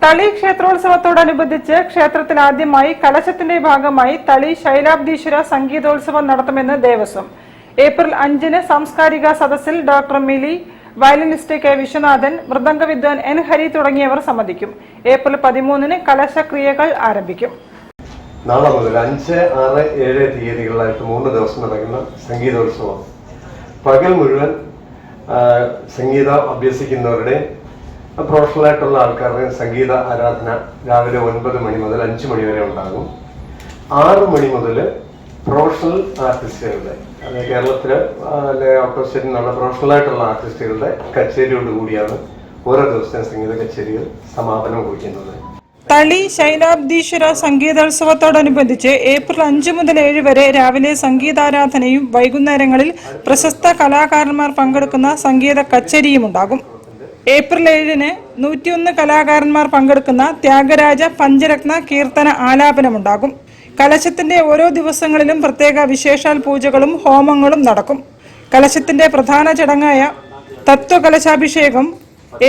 തളി ക്ഷേത്രോത്സവത്തോടനുബന്ധിച്ച് ക്ഷേത്രത്തിൽ ആദ്യമായി കലശത്തിന്റെ ഭാഗമായി തളി ശൈലാബ്ദീശ്വര സംഗീതോത്സവം നടത്തുമെന്ന് ദേവസ്വം. ഏപ്രിൽ 5-ന് സാംസ്കാരിക സദസ്സിൽ ഡോക്ടർ മിലി, വയലിനിസ്റ്റ് കെ വിശ്വനാഥൻ, മൃദംഗ വിദ്വാൻ എൻ ഹരി തുടങ്ങിയവർ സംബന്ധിക്കും. ഏപ്രിൽ 13-ന് കലശക്രിയകൾ ആരംഭിക്കും. നാളെ മുതൽ 5, 6, 7 തീയതികളിലായിട്ട് 3 ദിവസം നടക്കുന്ന സംഗീതോത്സവം. പകൽ മുഴുവൻ സംഗീതം അഭ്യസിക്കുന്നവരുടെ പ്രൊഫഷണലായിട്ടുള്ള ആൾക്കാരുടെ സംഗീത ആരാധന രാവിലെ 9 മണി മുതൽ 5 മണി വരെ ഉണ്ടാകും. 6 മണി മുതൽ പ്രൊഫഷണൽ ആർട്ടിസ്റ്റുകളുടെ, കേരളത്തിലെ ഔട്ട് ഓഫ് സ്റ്റേറ്റിൽ നിന്നുള്ള പ്രൊഫഷണലായിട്ടുള്ള ആർട്ടിസ്റ്റുകളുടെ കച്ചേരിയോടുകൂടിയാണ് ഓരോ ദിവസത്തെ സംഗീത കച്ചേരികൾ സമാപനം കുറിക്കുന്നത്. തളി ശൈലാബ്ദീശ്വര സംഗീതോത്സവത്തോടനുബന്ധിച്ച് ഏപ്രിൽ 5 മുതൽ 7 വരെ രാവിലെ സംഗീതാരാധനയും വൈകുന്നേരങ്ങളിൽ പ്രശസ്ത കലാകാരന്മാർ പങ്കെടുക്കുന്ന സംഗീത കച്ചേരിയും ഉണ്ടാകും. ഏപ്രിൽ 7-ന് 101 കലാകാരന്മാർ പങ്കെടുക്കുന്ന ത്യാഗരാജ പഞ്ചരത്ന കീർത്തന ആലാപനമുണ്ടാകും. കലശത്തിന്റെ ഓരോ ദിവസങ്ങളിലും പ്രത്യേക വിശേഷാൽ പൂജകളും ഹോമങ്ങളും നടക്കും. കലശത്തിന്റെ പ്രധാന ചടങ്ങായ തത്വകലശാഭിഷേകം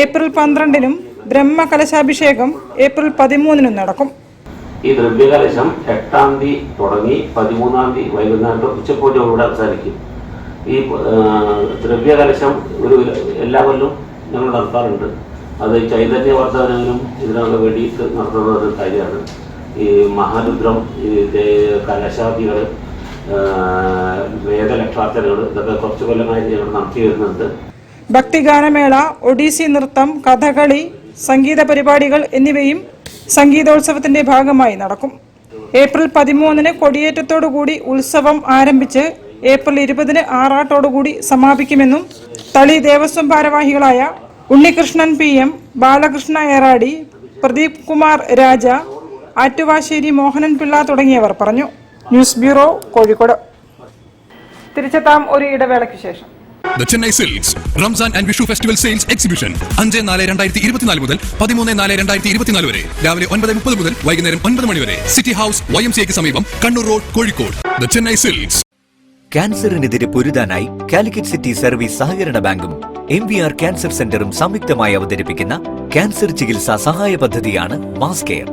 ഏപ്രിൽ 12-നും ബ്രഹ്മകലശാഭിഷേകം ഏപ്രിൽ 13-നും നടക്കും. ഈ ദ്രവ്യകലശം 8-ാം തീയതി തുടങ്ങി 13-ാം തീയതി വൈകുന്നേരം ഉച്ചപൂജയോടുകൂടെ അവസാനിക്കും. ഈ ദ്രവ്യകലശം എല്ലാ കൊല്ലവും ഞങ്ങൾ നടത്താറുണ്ട്. അത് ചൈതന്യവർദ്ധനവിനും ഇതിനൊക്കെ വേണ്ടിയിട്ട് നടത്തുന്ന ഒരു കാര്യമാണ്. ഈ മഹാരുദ്രം, കലശാദികൾ, വേദലക്ഷാർച്ചനകൾ, ഇതൊക്കെ കുറച്ച് കൊല്ലമായി ഞങ്ങൾ നടത്തി വരുന്നുണ്ട്. ഭക്തിഗാനമേള, ഒഡീസി നൃത്തം, കഥകളി, സംഗീത പരിപാടികൾ എന്നിവയും സംഗീതോത്സവത്തിന്റെ ഭാഗമായി നടക്കും. ഏപ്രിൽ 13-ന് കൊടിയേറ്റത്തോടുകൂടി ഉത്സവം ആരംഭിച്ച് ഏപ്രിൽ 20-ന് ആറാട്ടോടുകൂടി സമാപിക്കുമെന്നും തളി ദേവസ്വം ഭാരവാഹികളായ ഉണ്ണികൃഷ്ണൻ PM, ബാലകൃഷ്ണ ഏറാടി, പ്രദീപ് കുമാർ രാജ, ആറ്റുവാശ്ശേരി മോഹനൻ പിള്ള തുടങ്ങിയവർ പറഞ്ഞു. News bureau, Kozhikode. തിരിച്ചെത്താം ഒരു ഇടവേളയ്ക്ക് ശേഷം. The Chennai Silks Ramzan and Vishu Festival Sales Exhibition 5-4-2024 മുതൽ 13-4-2024 വരെ രാവിലെ 9:30 മുതൽ വൈകുന്നേരം 9 മണി വരെ സിറ്റി ഹൗസ് YMCAക്ക് സമീപം Kannur road, Kozhikode. The Chennai Silks. ക്യാൻസറിനെതിരെ പൊരുതാനായി കാലിക്കറ്റ് സിറ്റി സർവീസ് സഹകരണ ബാങ്കും MVR ക്യാൻസർ സെന്ററും സംയുക്തമായി അവതരിപ്പിക്കുന്ന ക്യാൻസർ ചികിത്സാ സഹായ പദ്ധതിയാണ് മാസ് കെയർ.